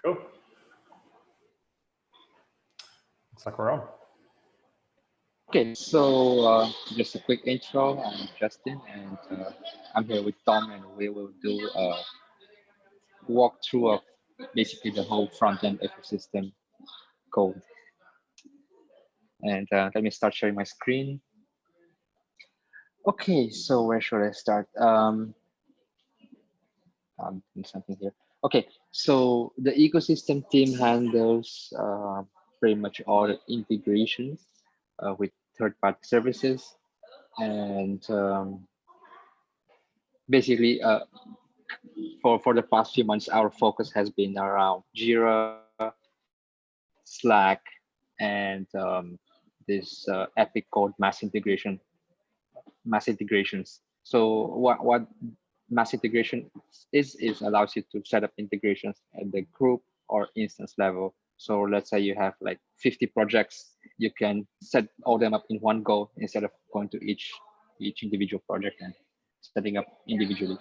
Cool. Looks like we're on. Okay, so just a quick intro. I'm Justin, and I'm here with Tom, and we will do a walkthrough of basically the whole front-end ecosystem code. And let me start sharing my screen. Okay, so where should I start? I'm doing something here. Okay, so the ecosystem team handles pretty much all the integrations with third-party services, and basically for the past few months, our focus has been around Jira, Slack, and this Epic Code mass integrations. So what mass integration is allows you to set up integrations at the group or instance level. So let's say you have like 50 projects, you can set all them up in one go instead of going to each individual project and setting up individually.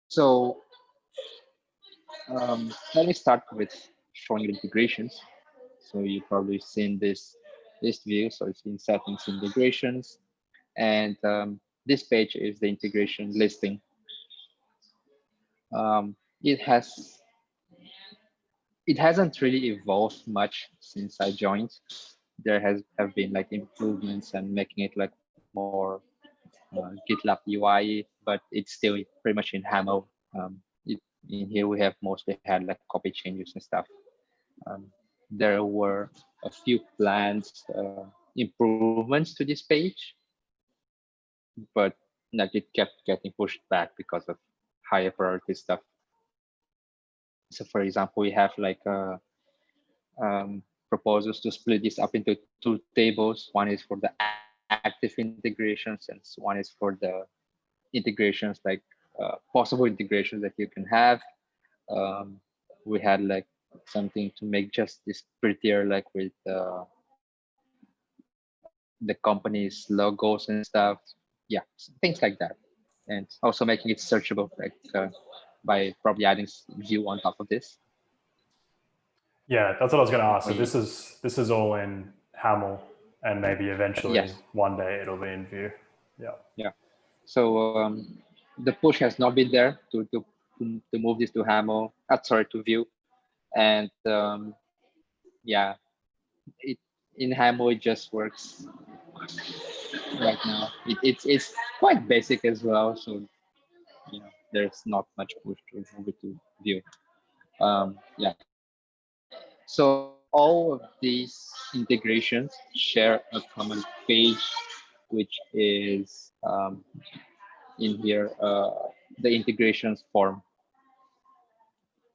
So let me start with showing you integrations. So you've probably seen this view. So it's in settings integrations, and this page is the integration listing. It hasn't really evolved much since I joined. There have been like improvements and making it like more GitLab-ui, but it's still pretty much in HAML. In here we have mostly had like copy changes and stuff. There were a few planned improvements to this page, but like it kept getting pushed back because of higher priority stuff. So for example, we have like proposals to split this up into two tables. One is for the active integrations and one is for the integrations, like possible integrations that you can have. We had like something to make just this prettier, like with the company's logos and stuff. Yeah, things like that. And also making it searchable, like by probably adding Vue on top of this. Yeah, that's what I was going to ask. So this is all in HAML, and maybe eventually Yes. one day it'll be in Vue. Yeah. Yeah. So the push has not been there to move this to HAML. To Vue, and yeah, in HAML it just works right now. It's quite basic as well, so you know there's not much push to move it to Vue. Yeah. So all of these integrations share a common page, which is in here the integrations form.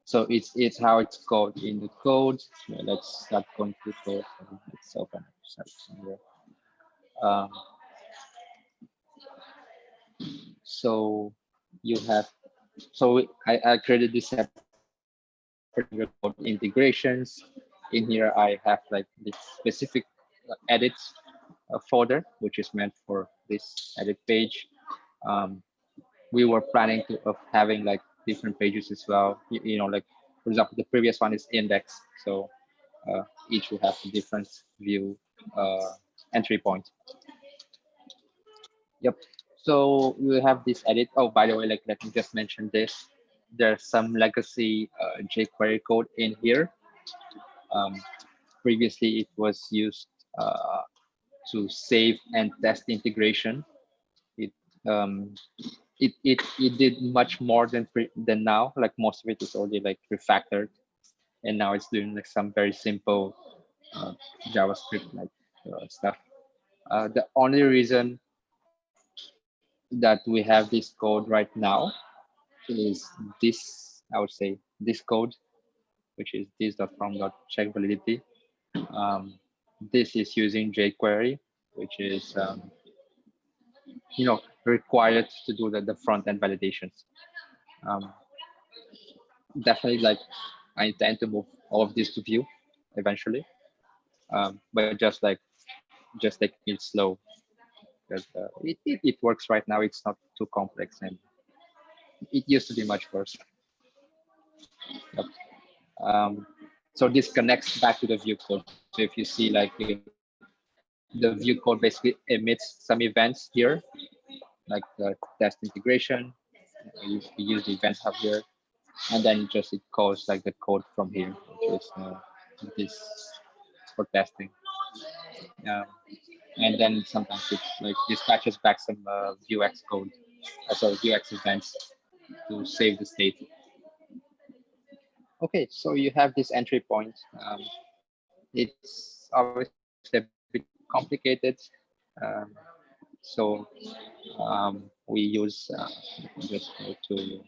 So it's how it's called in the code. Let's start going to code. Let's open somewhere. So you have, so I created this separate code integrations. In here, I have like this specific edits folder, which is meant for this edit page. We were planning of having like different pages as well. You know, like for example, the previous one is index. So each will have a different view entry point. Yep. So we have this edit. Oh, by the way, like let me just mention this. There's some legacy jQuery code in here. Previously, it was used to save and test integration. It did much more than now. Like most of it is already like refactored, and now it's doing like some very simple JavaScript like stuff. The only reason that we have this code right now is this, I would say, this code, which is this.from.checkValidity. This is using jQuery, which is required to do the front end validations. Definitely, like I intend to move all of this to Vue eventually, but just take it slow because it works right now. It's not too complex, and it used to be much worse. Yep. So this connects back to the Vue code. So if you see like the Vue code basically emits some events here, like the test integration. We use the event hub here, and then it calls like the code from here, which is this for testing. And then sometimes it like dispatches back some Vuex code, sorry, Vuex events to save the state. Okay, so you have this entry point. It's obviously a bit complicated. So we use just go to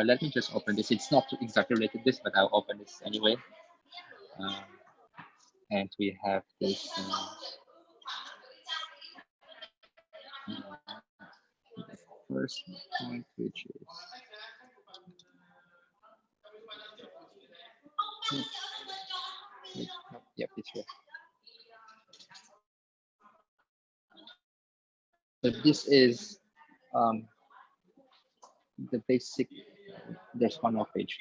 let me just open this. It's not exactly related to this, but I'll open this anyway. And we have this the first point, which is yep, it's here. So this is the basic. There's one more page.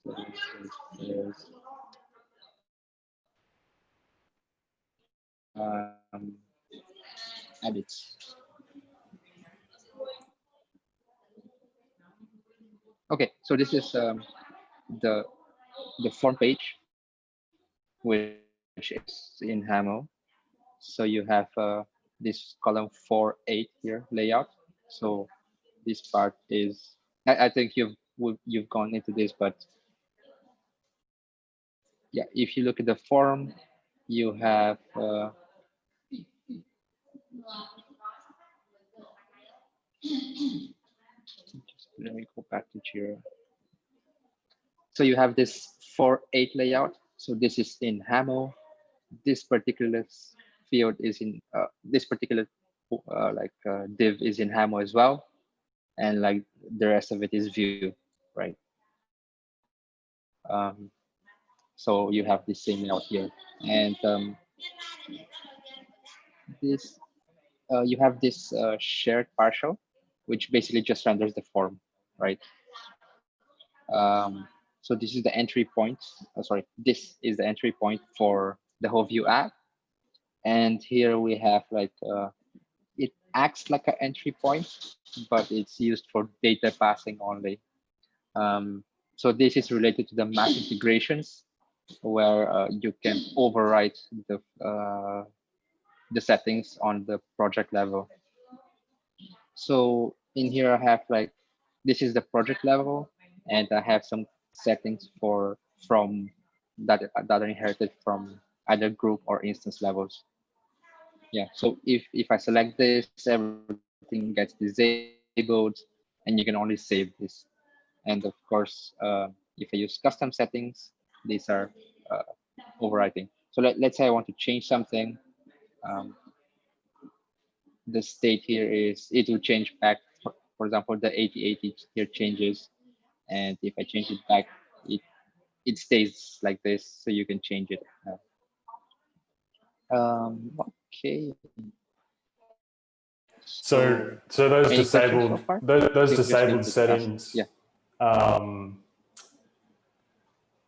So there's edits. Okay, so this is the front page, which is in HAML. So you have this column 4.8 here layout. So this part is, I think you've gone into this, but yeah, if you look at the form, you have let me go back to Jira. So you have this 4.8 layout. So this is in HAML. This particular field is in this particular div is in HAML as well, and like the rest of it is Vue, right? So you have the same layout here, and this you have this shared partial, which basically just renders the form, right? So this is the entry point. Sorry, this is the entry point for the whole Vue app, and here we have like it acts like an entry point, but it's used for data passing only. So this is related to the mass integrations, where you can overwrite the settings on the project level. So in here I have like, this is the project level, and I have some settings from that are inherited from either group or instance levels. Yeah, so if I select this, everything gets disabled, and you can only save this. And of course, if I use custom settings, these are overwriting. So let's say I want to change something. The state here is, it will change back. For example, the 8080 here changes. And if I change it back, it stays like this, so you can change it. Okay. So those disabled so those disabled settings, yeah.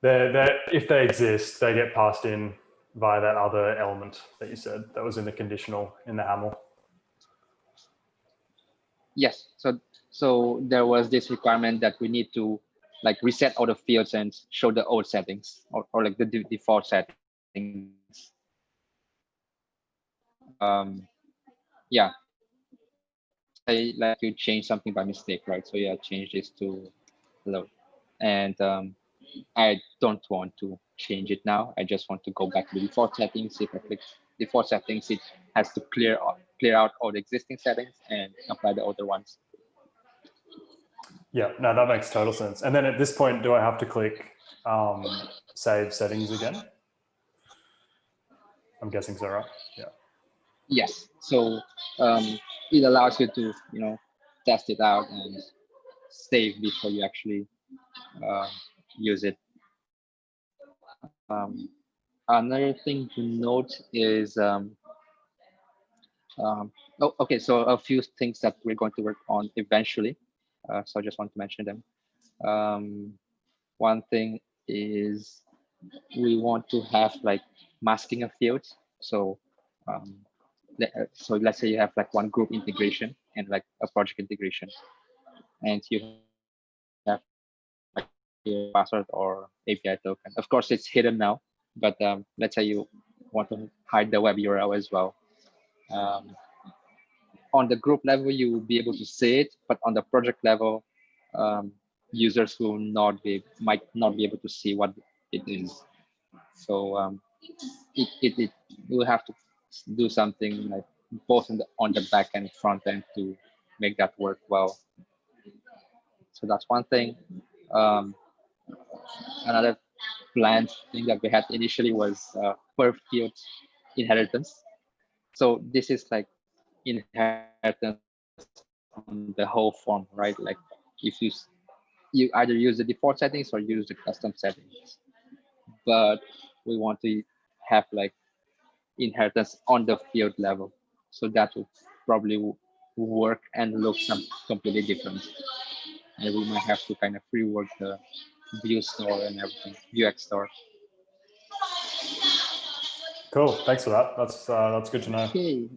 If they exist, they get passed in via that other element that you said that was in the conditional in the HAML. Yes. So there was this requirement that we need to like reset all the fields and show the old settings, or like the default settings. Yeah. Say like you change something by mistake, right? So yeah, change this to hello, and I don't want to change it now. I just want to go back to the default settings. If I click default settings, it has to clear out all the existing settings and apply the other ones. Yeah, no, that makes total sense. And then at this point, do I have to click save settings again? I'm guessing so, right? Yeah. Yes. So it allows you to, test it out and save before you actually use it. Another thing to note is oh, okay, so a few things that we're going to work on eventually. So I just want to mention them. One thing is we want to have like masking of fields. So so let's say you have like one group integration and like a project integration, and you have like your password or API token. Of course, it's hidden now, but let's say you want to hide the web URL as well. Um, on the group level, you will be able to see it, but on the project level, um, users will might not be able to see what it is. So it will have to do something like both on the back and front end to make that work well. So that's one thing. Um, Another planned thing that we had initially was per field inheritance. So this is like inheritance on the whole form, right? Like if you either use the default settings or use the custom settings, but we want to have like inheritance on the field level. So that would probably work and look some completely different. And we might have to kind of rework the view store and everything, Vuex store. Cool. Thanks for that. That's good to know. Okay.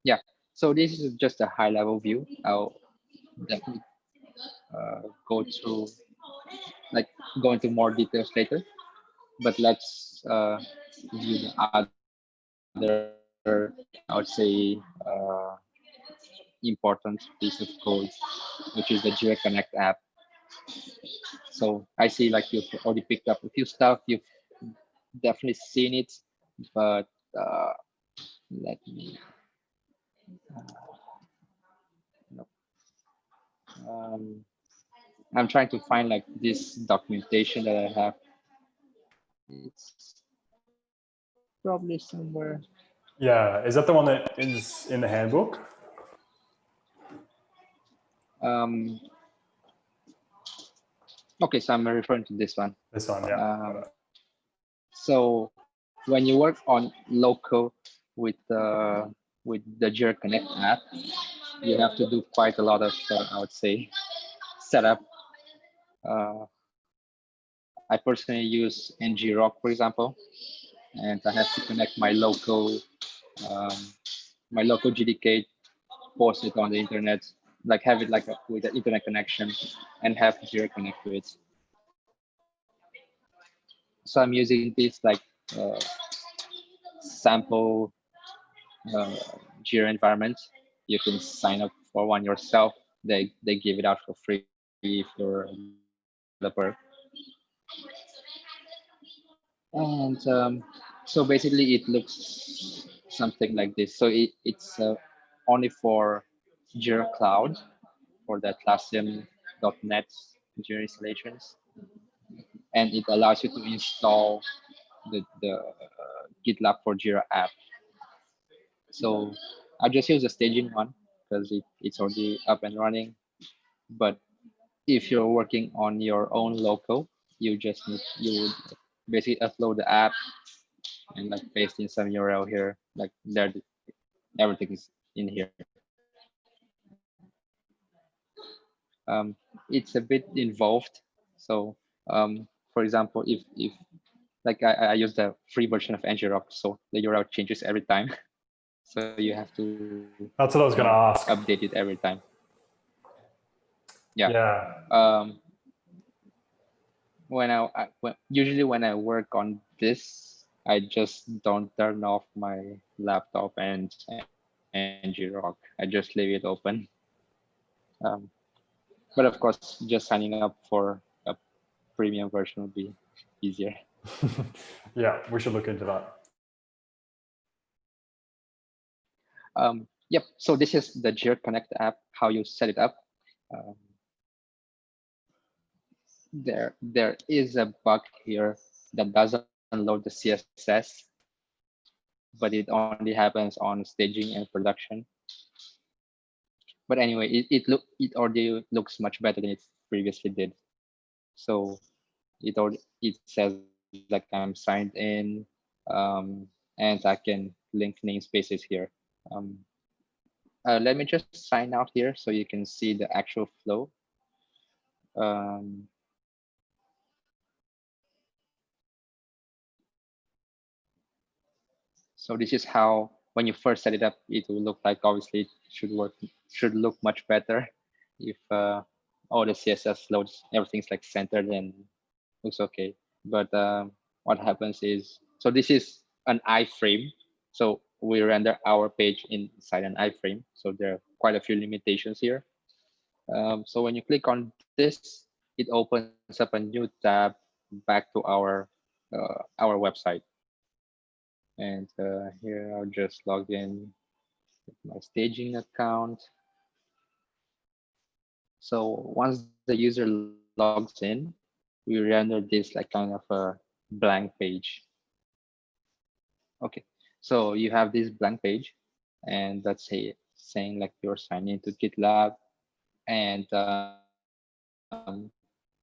Yeah. So this is just a high level view. I'll definitely go through, like, go into more details later. But let's view the other, I would say, important piece of code, which is the Jira Connect app. So I see like you've already picked up a few stuff. You've definitely seen it, but let me. No. Um, I'm trying to find like this documentation that I have. It's probably somewhere. Yeah. Is that the one that is in the handbook? Okay, so I'm referring to this one. This one, yeah. So when you work on local with the Jira Connect app, you have to do quite a lot of, I would say, setup. I personally use ngrok, for example, and I have to connect um, my local GDK, post it on the internet, like have it like with an internet connection, and have Jira connect to it. So I'm using this like sample Jira environment. You can sign up for one yourself. They give it out for free if you're a developer. And so basically it looks something like this. So it's only for Jira Cloud, for the Atlaskit.net Jira installations. And it allows you to install the GitLab for Jira app. So I just use the staging one because it's already up and running. But if you're working on your own local, you would basically upload the app and like paste in some URL here, like there, everything is in here. It's a bit involved. So for example, if like I use the free version of ngrok, so the URL changes every time. So you have to That's what I was going to ask. update it every time. Yeah. Usually when I work on this, I just don't turn off my laptop and ngrok. I just leave it open. But of course, just signing up for a premium version would be easier. Yeah, we should look into that. Yep. So this is the Jira Connect app. How you set it up. There is a bug here that doesn't load the CSS, but it only happens on staging and production. But anyway, it already looks much better than it previously did. So it says like like I'm signed in, and I can link namespaces here. Um, let me just sign out here so you can see the actual flow. Um, so this is how, when you first set it up, it will look like. Obviously, it should look much better if all the CSS loads, everything's like centered and looks okay. But what happens is, so this is an iframe. So we render our page inside an iframe. So there are quite a few limitations here. So when you click on this, it opens up a new tab back to our website. And here I'll just log in with my staging account. So once the user logs in, we render this like kind of a blank page. Okay, so you have this blank page, and let's say saying like you're signed into GitLab, and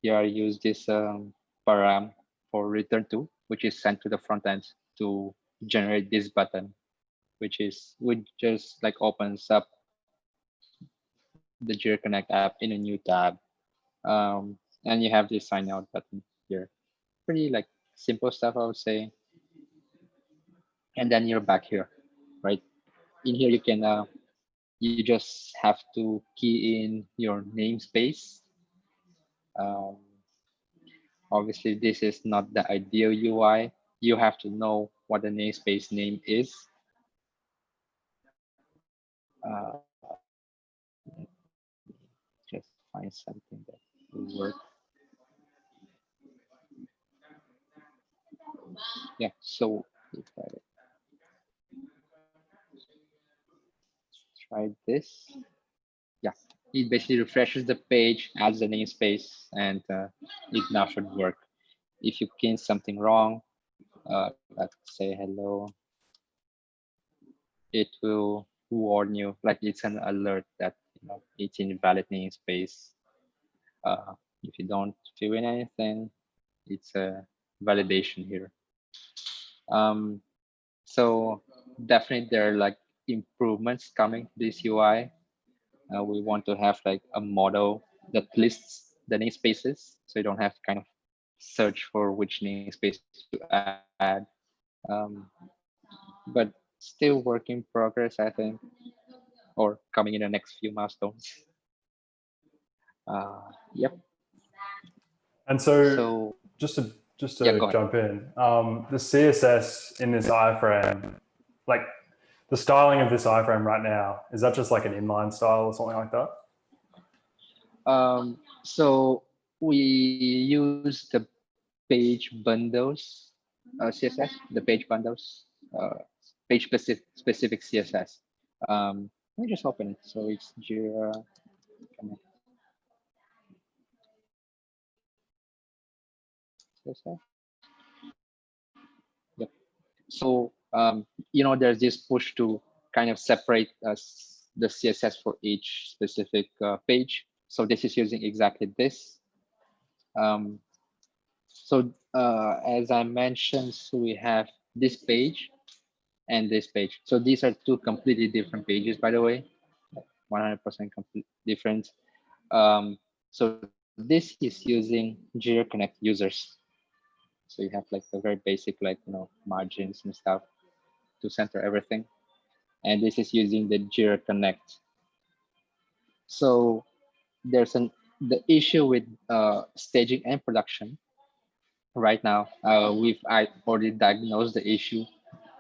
you are use this param for return to, which is sent to the front end to generate this button, which just like opens up the Jira Connect app in a new tab. And you have this sign out button here. Pretty like simple stuff, I would say. And then you're back here, right? In here, you can you just have to key in your namespace. Um, Obviously, this is not the ideal UI. You have to know what the namespace name is. Just find something that will work. Yeah, so if I try this, yeah, it basically refreshes the page, adds the namespace, and it now should work. If you key in something wrong, let's say hello, it will warn you, like it's an alert that it's invalid namespace. If you don't fill in anything, it's a validation here. So definitely there are like improvements coming to this UI. We want to have like a model that lists the namespaces, so you don't have to kind of search for which namespace to add. Um, but still work in progress, I think, or coming in the next few milestones. Yep. And so So just to yeah, go ahead. jump in, the CSS in this iframe, like the styling of this iframe right now, is that just like an inline style or something like that? So we use the page bundles CSS, the page bundles, page specific CSS. Let me just open it. So it's Jira Connect CSS. Yep. So there's this push to kind of separate the CSS for each specific page. So this is using exactly this. So as I mentioned, so we have this page and this page. So these are two completely different pages, by the way, 100% complete different. So this is using Jira Connect users. So you have like the very basic, like, margins and stuff to center everything. And this is using the Jira Connect. So there's the issue with staging and production right now. I already diagnosed the issue,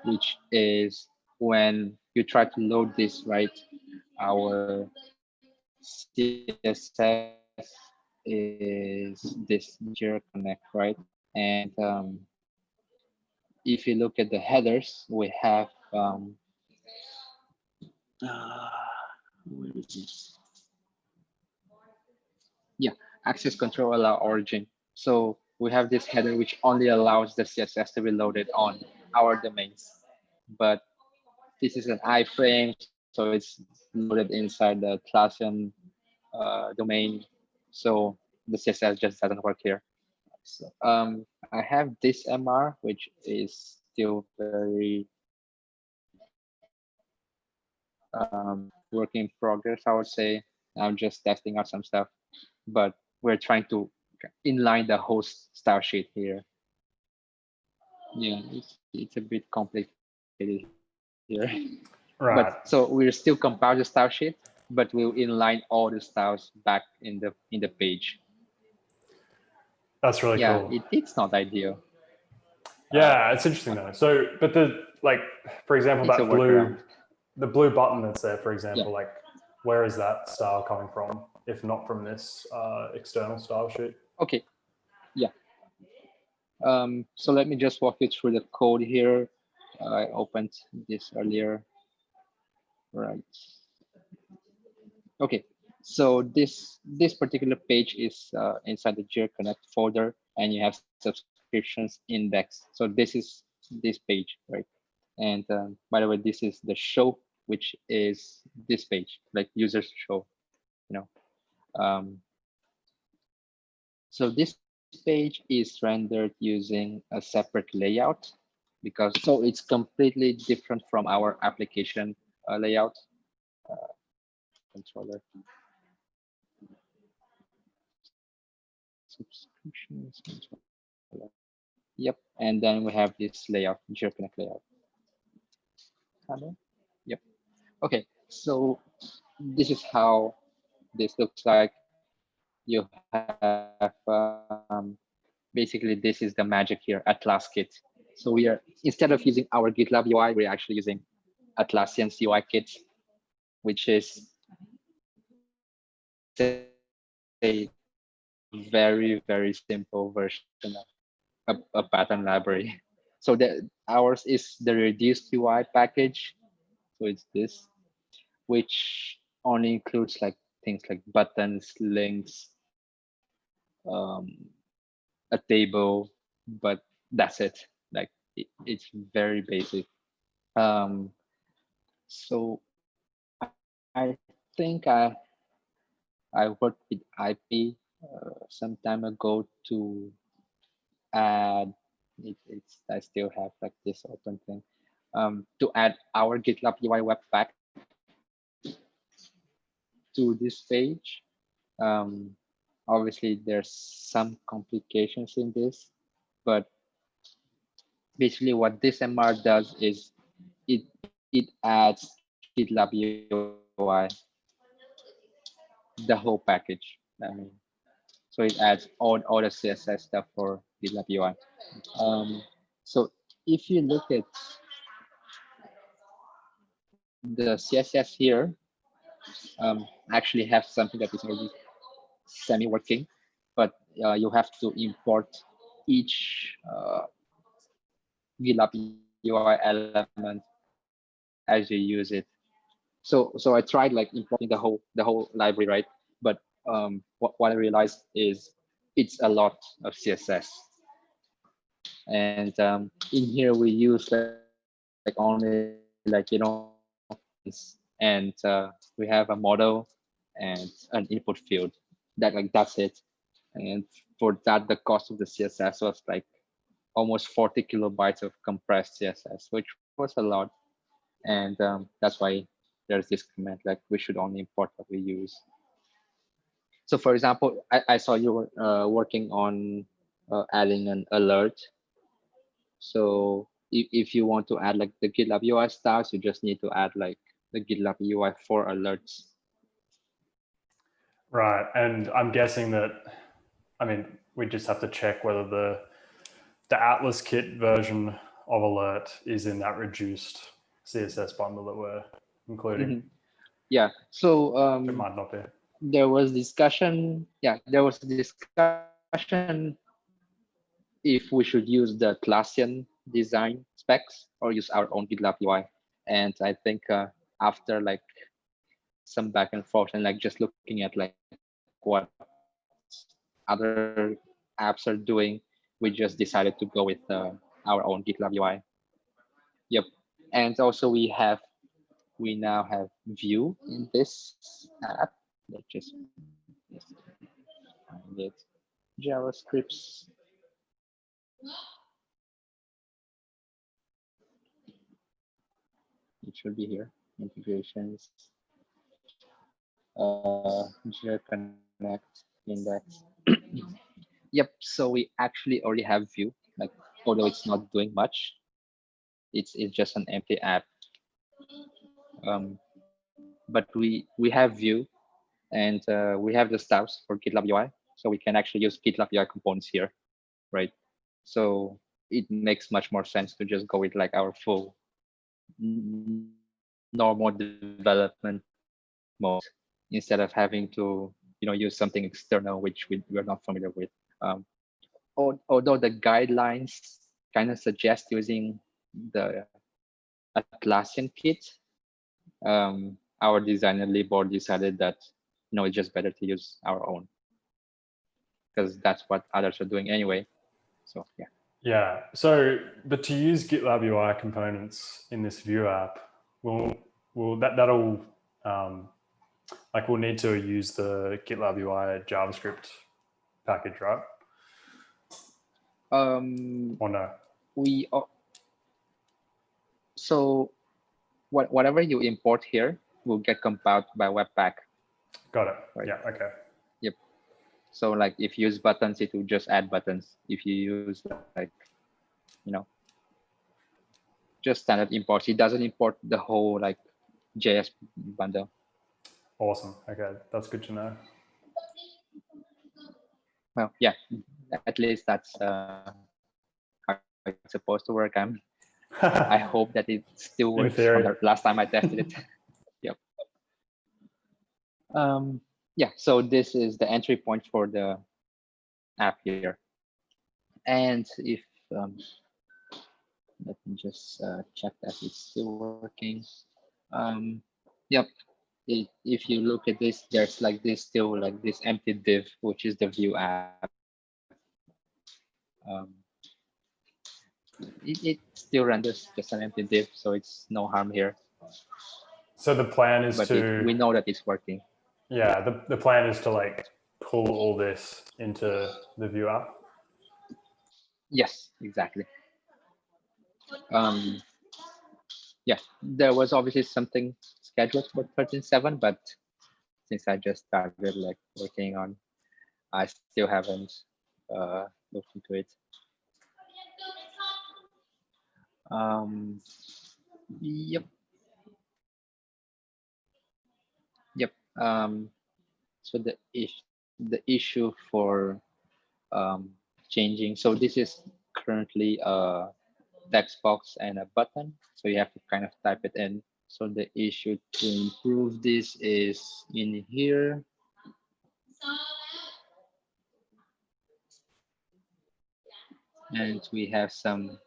which is when you try to load this, right? Our CSS is this Jira Connect, right? And if you look at the headers, we have where is this? Yeah, access control allow origin. So we have this header which only allows the CSS to be loaded on our domains, but this is an iframe, so it's loaded inside the Atlaskit domain. So the CSS just doesn't work here. So, I have this MR, which is still very work in progress, I would say. I'm just testing out some stuff, but we're trying to inline the whole style sheet here. Yeah, it's a bit complicated here. Right. But so we'll still compile the style sheet, but we'll inline all the styles back in the page. That's really Yeah, cool. it's not ideal. Yeah, it's interesting though. So, but for example, It's a workaround. the blue button that's there, for example, Yeah. like where is that style coming from, if not from this external style sheet? Okay. Yeah. So let me just walk you through the code here. I opened this earlier. Right. Okay. So this particular page is inside the Jira Connect folder, and you have subscriptions index. So this is this page, right? And by the way, this is the show, which is this page, like users show, you know. So this page is rendered using a separate layout so it's completely different from our application layout. Controller. Subscriptions. Controller. Yep. And then we have this layout, Jira Connect layout. Yep. Okay. So this is how this looks like. You have basically this is the magic here, Atlaskit. So we are instead of using our GitLab UI, we're actually using Atlassian's UI kit, which is a very simple version of a pattern library. So ours is the reduced UI package. So it's this, which only includes like things like buttons, links, a table, but that's it. Like it's very basic. Um, so I think I worked with IP some time ago to add it's I still have like this open thing to add our GitLab UI webpack to this page. Um, obviously, there's some complications in this, but basically what this MR does is it adds GitLab UI, the whole package. I mean, so it adds all the CSS stuff for GitLab UI. So if you look at the CSS here, actually have something that is already semi-working, but you have to import each GitLab UI element as you use it. So I tried like importing the whole library, right? But what I realized is it's a lot of CSS, and in here we use like only and we have a model and an input field that's it. And for that, the cost of the CSS was like almost 40 kilobytes of compressed CSS, which was a lot. And that's why there's this comment like we should only import what we use. So for example, I saw you were working on adding an alert. So if you want to add like the GitLab UI styles, you just need to add like the GitLab UI for alerts. Right. And I'm guessing that, I mean, we just have to check whether the Atlaskit version of alert is in that reduced CSS bundle that we're including. Mm-hmm. Yeah. So it might not be. There was discussion. Yeah, there was discussion if we should use the Atlassian design specs or use our own GitLab UI. And I think after like some back and forth and like just looking at like what other apps are doing, we just decided to go with our own GitLab UI. Yep. And also we now have Vue in this app. Let's just find it. JavaScripts. It should be here. Integrations. Jira Connect index. Yep. So we actually already have Vue. Like, although it's not doing much, it's just an empty app. But we have Vue, and we have the stubs for GitLab-ui, so we can actually use GitLab-ui components here, right? So it makes much more sense to just go with like our full normal development mode instead of having to use something external which we're not familiar with. Um, although the guidelines kind of suggest using the Atlaskit, our designer lead board decided that it's just better to use our own because that's what others are doing anyway. So yeah. Yeah. So, but to use GitLab UI components in this Vue app, that'll like we'll need to use the GitLab UI JavaScript package, right? Or no? So whatever you import here will get compiled by Webpack. Got it. Right. Yeah. Okay. Yep. So like if you use buttons, it will just add buttons. If you use like just standard imports, it doesn't import the whole like JS bundle. Awesome. Okay, that's good to know. Well, yeah, at least that's how it's supposed to work. I hope that it still works from the last time I tested it. Yep. Yeah, so this is the entry point for the app here. And if let me just check that it's still working. Yep. If you look at this, there's like this still like this empty div, which is the Vue app. It still renders just an empty div, so it's no harm here. So the plan is we know that it's working. Yeah, the plan is to like pull all this into the Vue app. Yes, exactly. Yeah, there was obviously something scheduled for 13.7, but since I just started like working on, I still haven't looked into it. Yep. Yep. So the issue for changing. So this is currently a text box and a button. So you have to kind of type it in. So the issue to improve this is in here. And we have some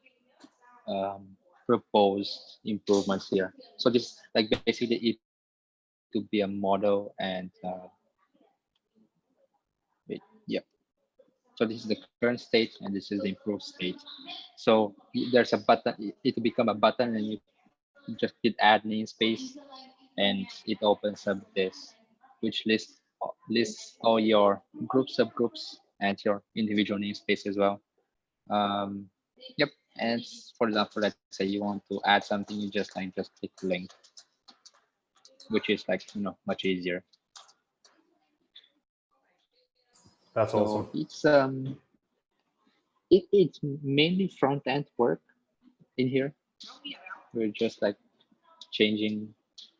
proposed improvements here. So this like basically it to be a model and yep. So this is the current state and this is the improved state. So there's a button, it will become a button and you just hit add namespace and it opens up this, which lists all your groups, subgroups, and your individual namespace as well. Yep. And for example, let's say you want to add something, you just click the link, which is like much easier. That's awesome. It's mainly front end work in here. We're just like changing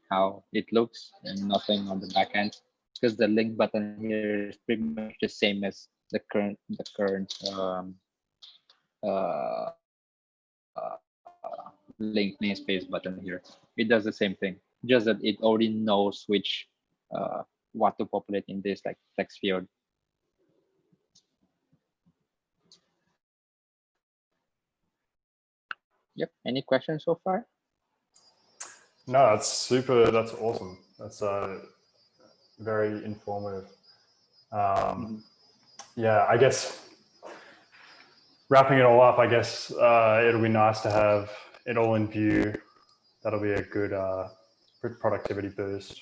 how it looks and nothing on the back end, because the link button here is pretty much the same as the current link namespace button here. It does the same thing, just that it already knows which what to populate in this like text field. Yep. Any questions so far? No, that's super. That's awesome. That's very informative. Yeah, I guess wrapping it all up, I guess it'll be nice to have it all in Vue. That'll be a good productivity boost.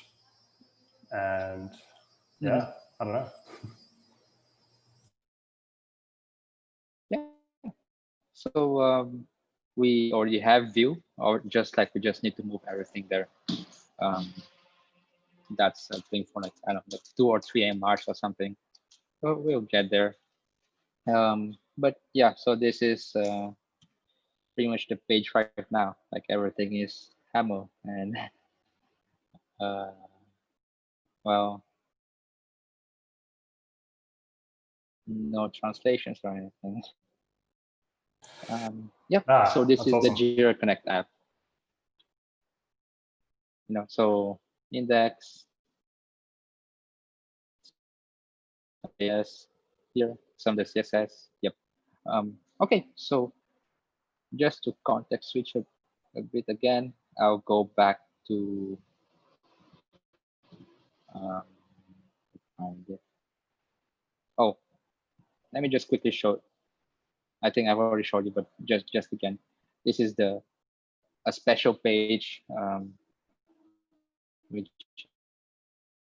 And yeah, I don't know. Yeah. So we already have Vue, or just like we just need to move everything there. Um, that's a thing for like, I don't know, like 2 or 3 MRs or something. So we'll get there. But yeah, so this is pretty much the page right now. Like everything is HAML, and uh, well, no translations or anything. Yep. So this That's is the awesome. Jira Connect app. So index, yes, here, some of the CSS. Yep. Okay, so just to context switch a bit again, I'll go back to um, find it. Oh, let me just quickly show. I think I've already showed you, but just again, this is a special page, which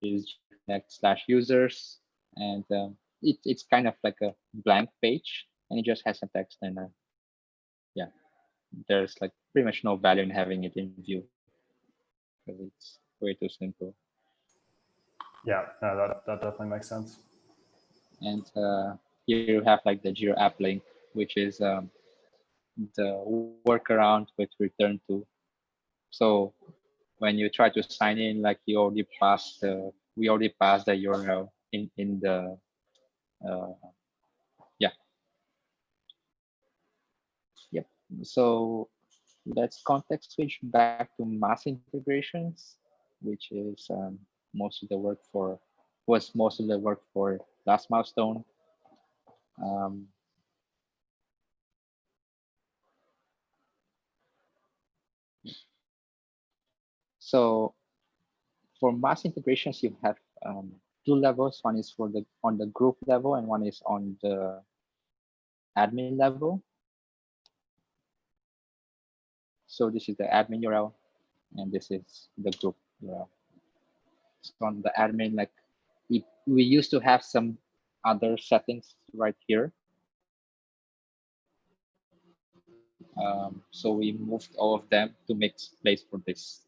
is connect/users, and it's kind of like a blank page, and it just has some text, and yeah, there's like pretty much no value in having it in Vue because it's way too simple. Yeah, no, that definitely makes sense. And here you have like the Jira app link, which is the workaround with return to. So when you try to sign in, like we already passed the URL in the uh, yeah. Yep. So let's context switch back to mass integrations, which is most of the work for last milestone. Um, so for mass integrations, you have two levels. One is on the group level, and one is on the admin level. So this is the admin URL, and this is the group URL. So on the admin, like we used to have some other settings right here. So we moved all of them to make place for this.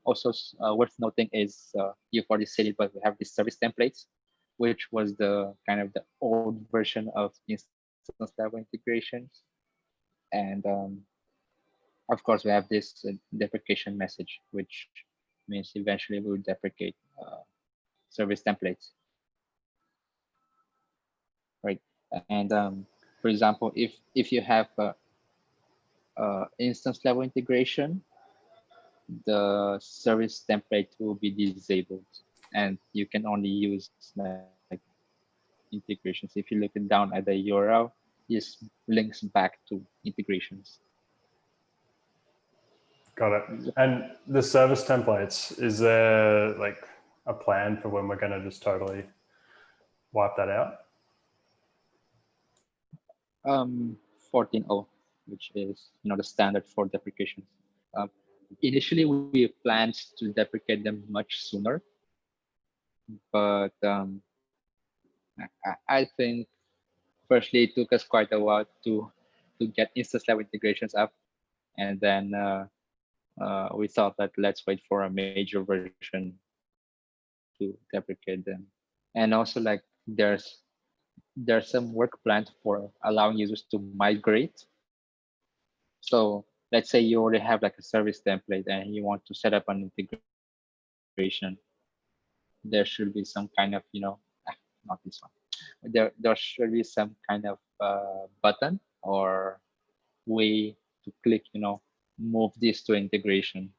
Also worth noting is you've already said it, but we have these service templates, which was the kind of the old version of instance level integrations. And of course, we have this deprecation message, which means eventually we'll deprecate service templates, right? And for example, if you have instance level integration, the service template will be disabled, and you can only use like integrations. If you look down at the URL, this links back to integrations. Got it. And the service templates, is there like a plan for when we're going to just totally wipe that out? 14.0, which is the standard for deprecations. Initially, we planned to deprecate them much sooner, but I think firstly it took us quite a while to get instance level integrations up, and then we thought that let's wait for a major version to deprecate them. And also, like there's some work planned for allowing users to migrate. So let's say you already have like a service template and you want to set up an integration. There should be some kind of not this one. There should be some kind of button or way to click, move this to integration.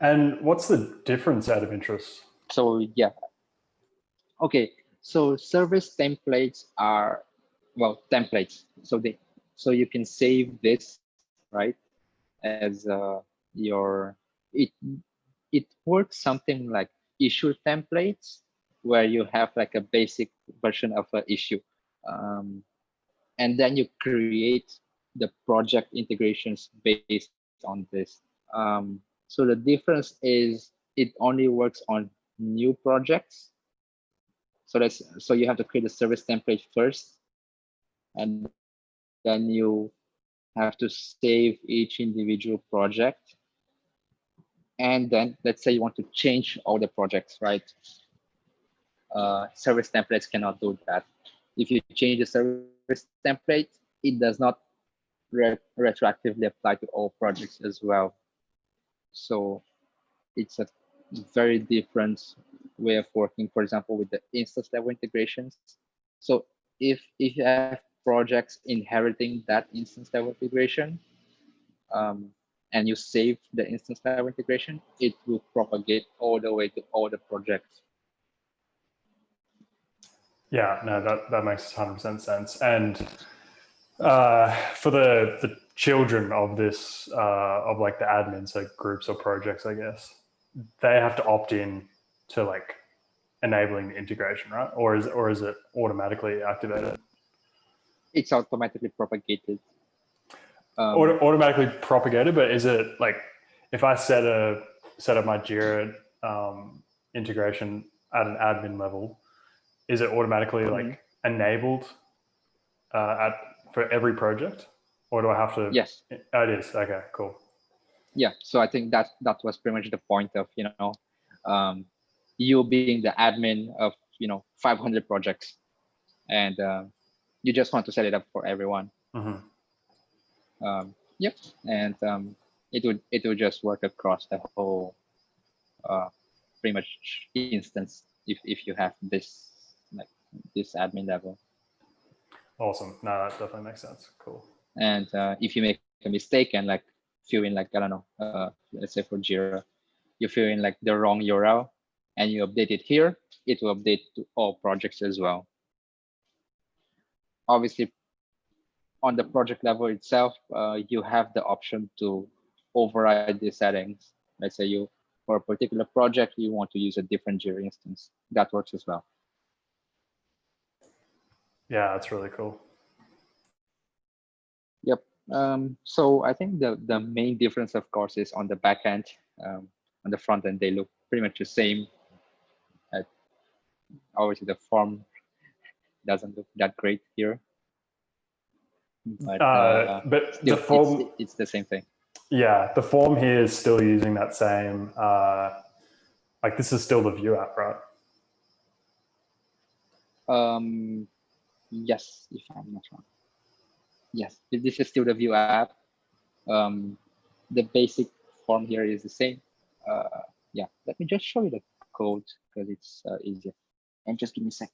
And what's the difference out of interest? So yeah. Okay. So service templates are templates. So you can save this, right, as it works something like issue templates, where you have like a basic version of an issue, and then you create the project integrations based on this. So the difference is it only works on new projects. So you have to create a service template first, and then then you have to save each individual project. And then let's say you want to change all the projects, right? Service templates cannot do that. If you change the service template, it does not retroactively apply to all projects as well. So it's a very different way of working, for example, with the instance level integrations. So if you have projects inheriting that instance level integration, and you save the instance level integration, it will propagate all the way to all the projects. Yeah, no, that makes 100% sense. And for the children of this, of like the admins, so groups or projects, I guess, they have to opt in to like enabling the integration, right? Or is it automatically activated? It's automatically propagated. Automatically propagated, but is it like if I set up my Jira integration at an admin level, is it automatically like enabled for every project, or do I have to? Yes. Oh, it is. Okay, cool. Yeah, so I think that was pretty much the point of you being the admin of 500 projects, and you just want to set it up for everyone. Yep, and it would just work across the whole pretty much instance if you have this this admin level. Awesome. No, that definitely makes sense. Cool. And if you make a mistake and like fill in like, I don't know, let's say for Jira, you fill in like the wrong URL and you update it here, it will update to all projects as well. Obviously, on the project level itself, you have the option to override the settings. Let's say for a particular project, you want to use a different Jira instance. That works as well. Yeah, that's really cool. Yep. So I think the main difference, of course, is on the back end. On the front end, they look pretty much the same. Obviously, the form doesn't look that great here. But still, the form, it's the same thing. Yeah, the form here is still using that same, like this is still the Vue app, right? Yes, if I'm not wrong. Yes, this is still the Vue app. The basic form here is the same. Yeah, let me just show you the code because it's easier. And just give me a sec.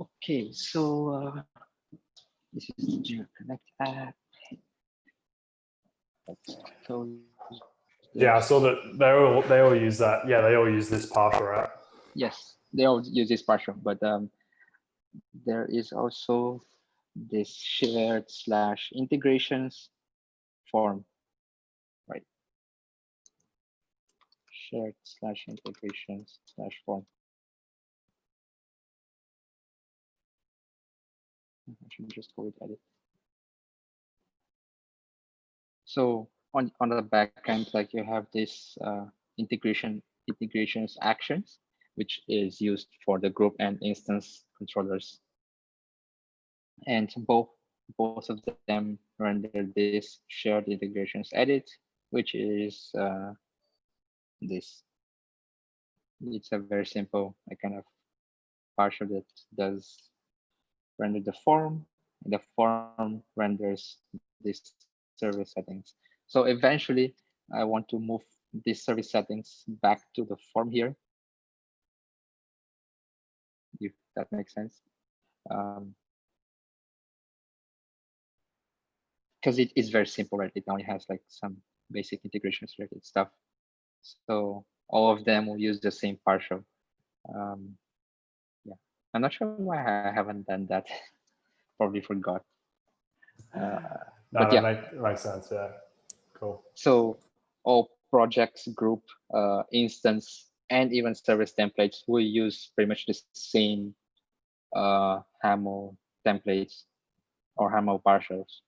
Okay, so this is the Jira Connect App. Let's close this. Yeah, I saw that they all use that. Yeah, they all use this partial, right? Yes, they all use this partial, but there is also this shared/integrations form, right? Shared/integrations/form. I should just go with edit. So on the back end, like you have this integrations actions, which is used for the group and instance controllers. And both of them render this shared integrations edit, which is this. It's a very simple kind of partial that does render the form, and the form renders this service settings. So eventually, I want to move these service settings back to the form here, if that makes sense. Because it is very simple, right? It only has like some basic integrations related stuff. So all of them will use the same partial. Yeah, I'm not sure why I haven't done that. Probably forgot. But yeah, makes sense. Yeah, cool. So all projects, group, instance, and even service templates will use pretty much the same HAML templates or HAML partials.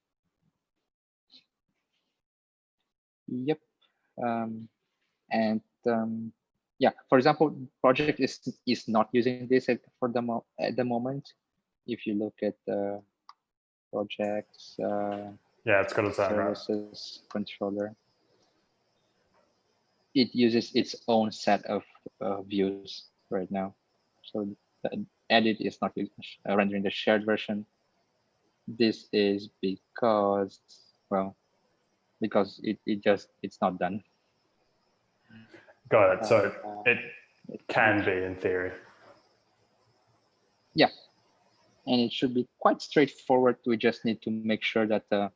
Yep. And yeah, for example, project is not using this at the moment. If you look at the projects, yeah, it's got its own right. services controller, it uses its own set of views right now. So the edit is not rendering the shared version. This is because, well, because it's not done. Got it. So it can be in theory. Yeah, and it should be quite straightforward. We just need to make sure that the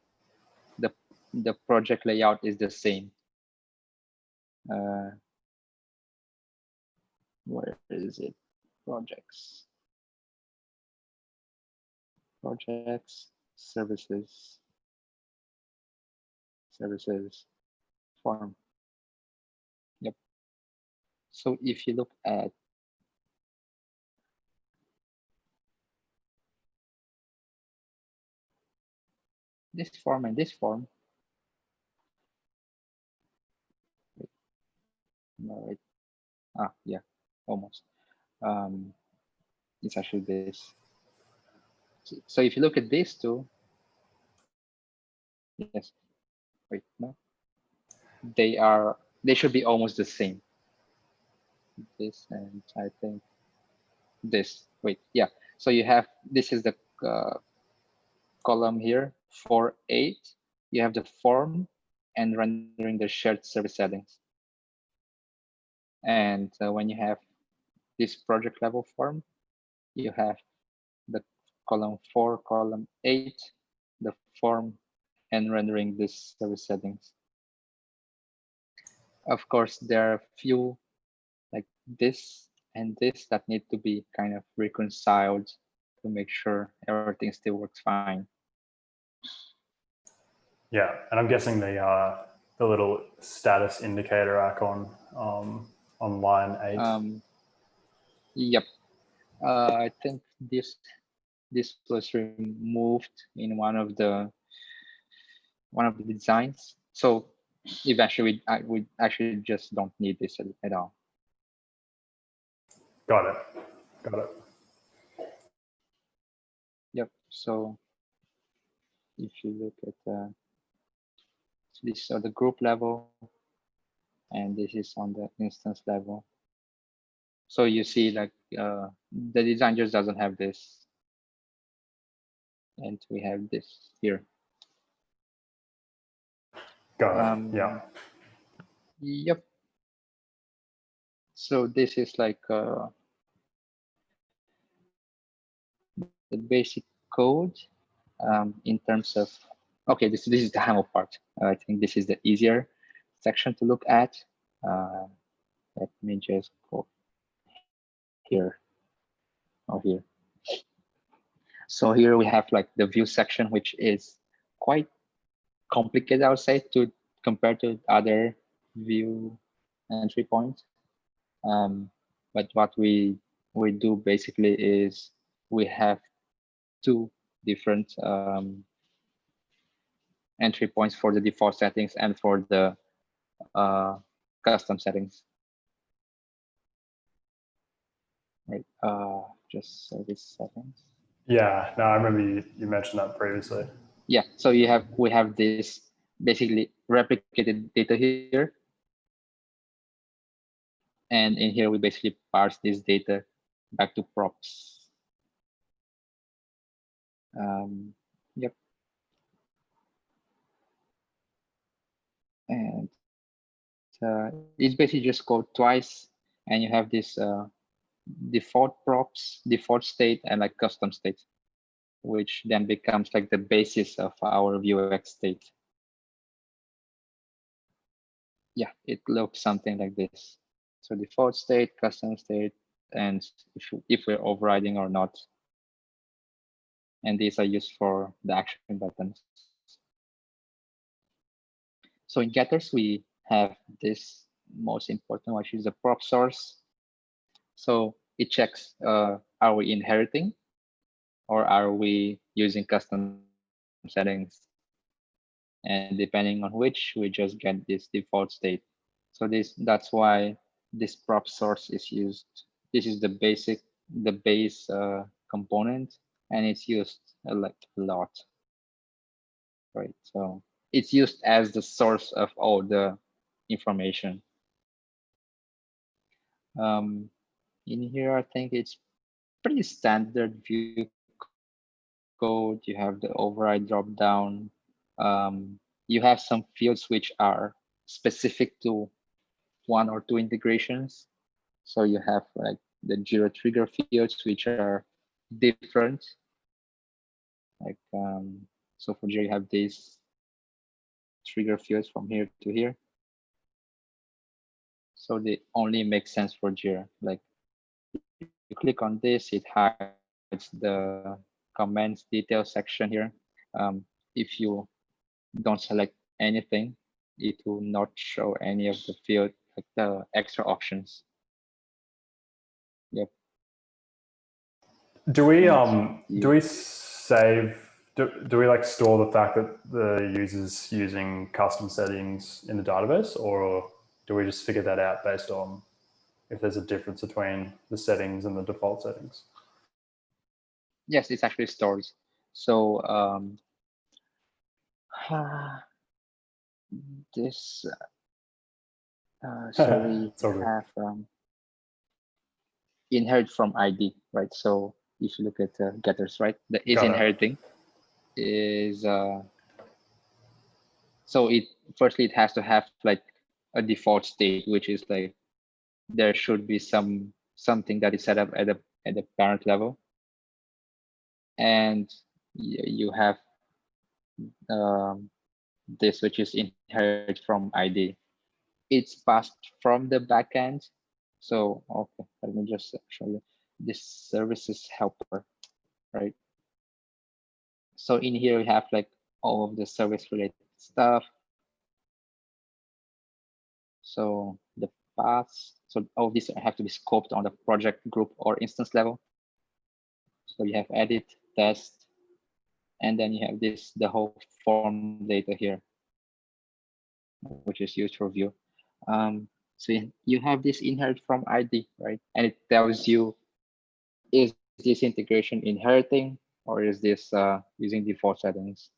project layout is the same. Where is it? Projects, services, form. Yep. So if you look at this form and this form, no, yeah, almost. It's actually this. So if you look at these two, yes, wait, no, they should be almost the same. This, and I think this, wait, yeah. So you have, this is the column here for 8. You have the form and rendering the shared service settings. And when you have this project level form, you have the column 4, column 8, the form, and rendering this service settings. Of course, there are a few like this and this that need to be kind of reconciled to make sure everything still works fine. Yeah, and I'm guessing the little status indicator icon on line 8. Yep, I think this was removed in one of the designs. So eventually, we actually just don't need this at all. Got it. Got it. Yep. So if you look at this on the group level, and this is on the instance level. So you see, like the design just doesn't have this, and we have this here. Got it. Yeah. Yep. So this is like the basic code in terms of, okay, this is the HAML part. I think this is the easier section to look at. Let me just go here or here. So here we have like the view section, which is quite complicated, I would say, to compare to other view entry points. But what we do basically is we have 2 different entry points for the default settings and for the custom settings. Right, just service settings. Yeah, no, I remember you mentioned that previously. Yeah, so we have this basically replicated data here. And in here, we basically parse this data back to props. Yep. And it's basically just called twice, and you have this default props, default state, and like custom state, which then becomes like the basis of our Vuex state. Yeah, it looks something like this. So default state, custom state, and if we're overriding or not. And these are used for the action buttons. So in getters, we have this most important, which is the prop source. So it checks, are we inheriting or are we using custom settings? And depending on which, we just get this default state. So that's why this prop source is used. This is the base component, and it's used like a lot, right? So it's used as the source of all the information. In here, I think it's pretty standard Vue code. You have the override dropdown. You have some fields which are specific to one or two integrations. So you have like the Jira trigger fields, which are different. Like so for Jira, you have these trigger fields from here to here. So they only make sense for Jira. Like you click on this, it hides the comments detail section here. If you don't select anything, it will not show any of the field, like the extra options. Yep. Do we save? Do we like store the fact that the user's using custom settings in the database, or do we just figure that out based on if there's a difference between the settings and the default settings? Yes, it's actually stored. So this so we have inherit from ID, right? So if you look at getters, right, the is inheriting is so it firstly it has to have like a default state, which is like there should be something that is set up at the parent level, and you have this, which is inherit from ID. It's passed from the backend. So okay, let me just show you this services helper, right? So in here we have like all of the service related stuff. So the paths, so all of these have to be scoped on the project, group, or instance level. So you have edit, test, and then you have this, the whole form data here, which is used for Vue. So you have this inherit from ID, right? And it tells you, is this integration inheriting or is this using default settings?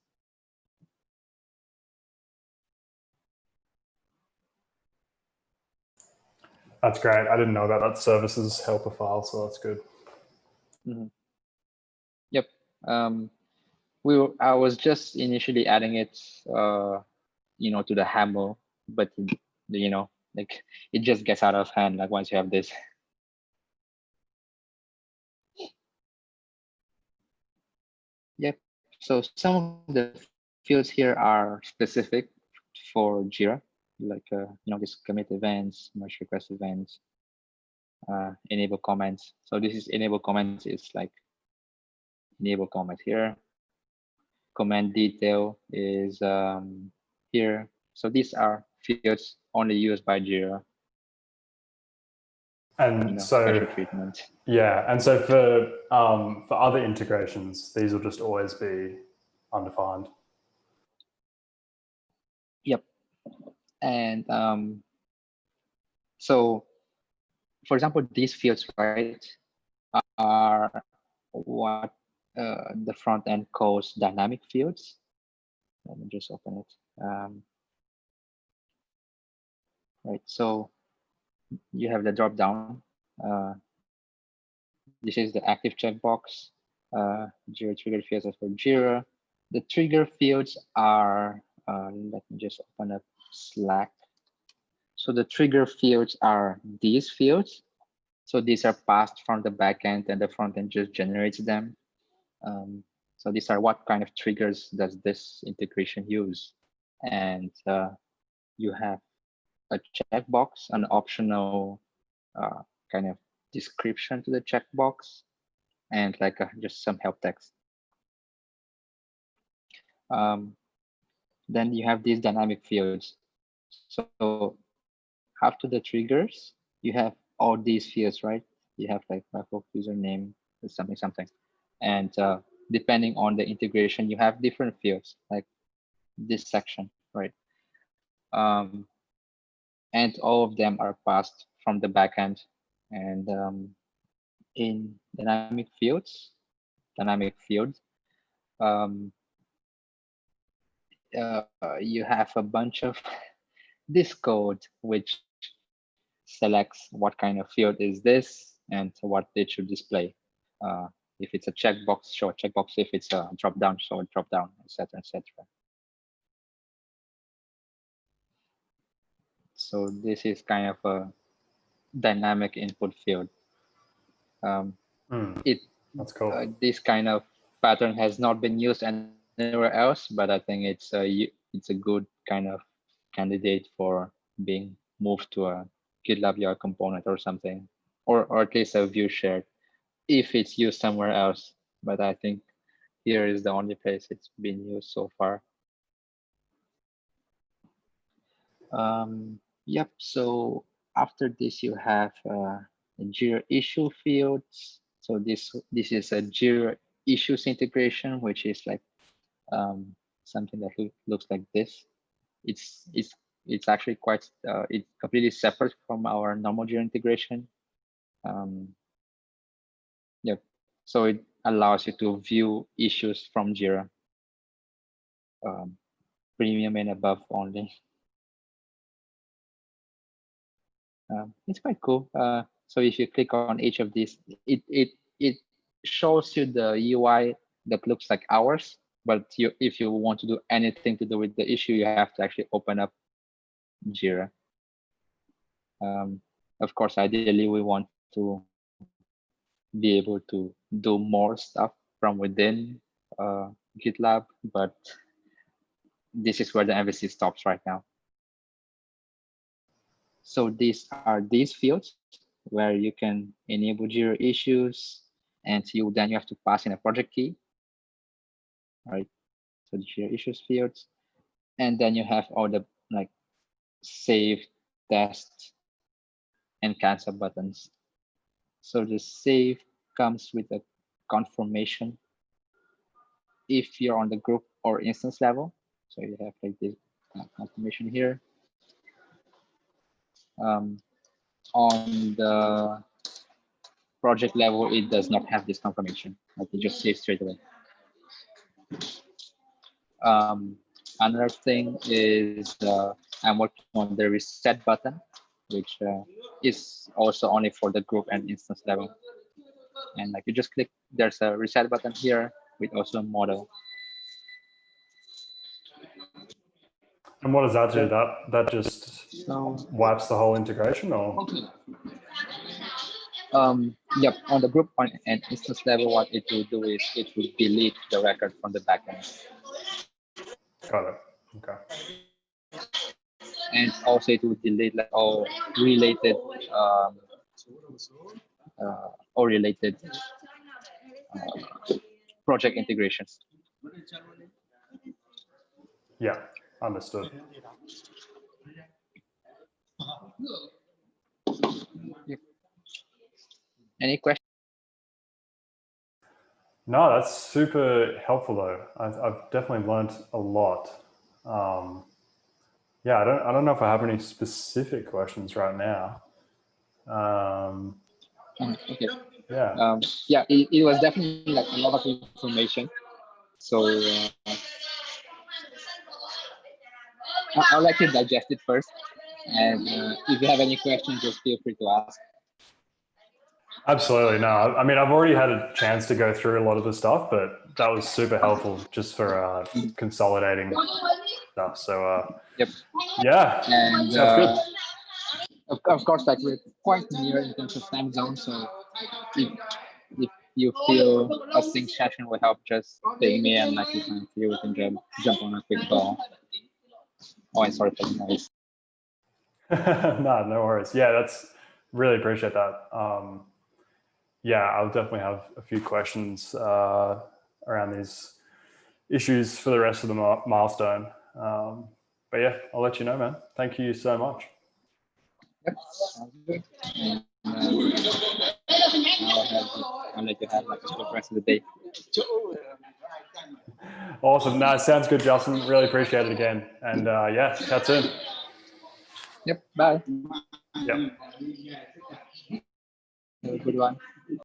That's great. I didn't know about that services helper file, so that's good. Mm-hmm. Yep. I was just initially adding it, you know, to the HAML, but you know, like it just gets out of hand. Like once you have this. Yep. So some of the fields here are specific for Jira, like you know, this commit events, merge request events, enable comments. So this is enable comments is like enable comment here. Comment detail is here. So these are fields only used by Jira. And you know, so special treatment. Yeah, and so for other integrations, these will just always be undefined. Yep. And so, for example, these fields, right, are what the front end calls dynamic fields. Let me just open it. Right. So you have the drop down. This is the active checkbox. Jira trigger fields as for Jira. The trigger fields are, let me just open up Slack. So the trigger fields are these fields. So these are passed from the backend and the front end just generates them. So these are what kind of triggers does this integration use? And you have a checkbox, an optional kind of description to the checkbox, and like just some help text. Then you have these dynamic fields. So after the triggers, you have all these fields, right? You have like username, something. And depending on the integration, you have different fields like this section, right? and all of them are passed from the backend. And in dynamic fields, um, you have a bunch of this code which selects what kind of field is this and what it should display. If it's a checkbox, show a checkbox. If it's a drop-down, show a drop-down, etc., etc. So this is kind of a dynamic input field. That's cool. This kind of pattern has not been used anywhere else, but I think it's a good kind of candidate for being moved to a GitLab-ui component or something, or at least a view shared if it's used somewhere else. But I think here is the only place it's been used so far. Yep. So after this, you have Jira issue fields. So this is a Jira issues integration, which is like something that looks like this. It's actually quite it's completely separate from our normal Jira integration. Yep. So it allows you to view issues from Jira, premium and above only. It's quite cool. So if you click on each of these, it shows you the UI that looks like ours. But if you want to do anything to do with the issue, you have to actually open up Jira. Of course, ideally, we want to be able to do more stuff from within GitLab, but this is where the emphasis stops right now. So these are these fields where you can enable Jira issues, and then you have to pass in a project key, right? So the Jira issues fields, and then you have all the like save, test, and cancel buttons. So the save comes with a confirmation if you're on the group or instance level. So you have like this confirmation here. On the project level, it does not have this confirmation. Like it just saves straight away. Another thing is I'm working on the reset button, which is also only for the group and instance level. And like you just click, there's a reset button here with also a model. And what does that do? That just wipes the whole integration, or? Yep, on the group and instance level, what it will do is it will delete the record from the backend. Got it. Okay. And also it will delete like all related project integrations. Yeah, understood. Yep. Any questions? No, that's super helpful though. I've definitely learned a lot. Yeah, I don't know if I have any specific questions right now. Okay. Yeah. Yeah, it was definitely like a lot of information. So I'll let you digest it first. And if you have any questions, just feel free to ask. Absolutely. No, I mean, I've already had a chance to go through a lot of the stuff, but that was super helpful just for consolidating stuff. So Yep. Yeah, and sounds good. Of course, like we're quite near in terms of time zone. So if you feel a sync session will help, just ping me and like we can jump on a quick call. Oh, I'm sorry for the noise. No worries. Yeah, that's really appreciate that. Yeah, I'll definitely have a few questions around these issues for the rest of the milestone. But yeah, I'll let you know, man. Thank you so much. Yep, sounds good. And, I'll let you have like a good rest of the day. Awesome. No, sounds good, Justin. Really appreciate it again. And yeah, chat soon. Yep. Bye. Yep. Have a good one.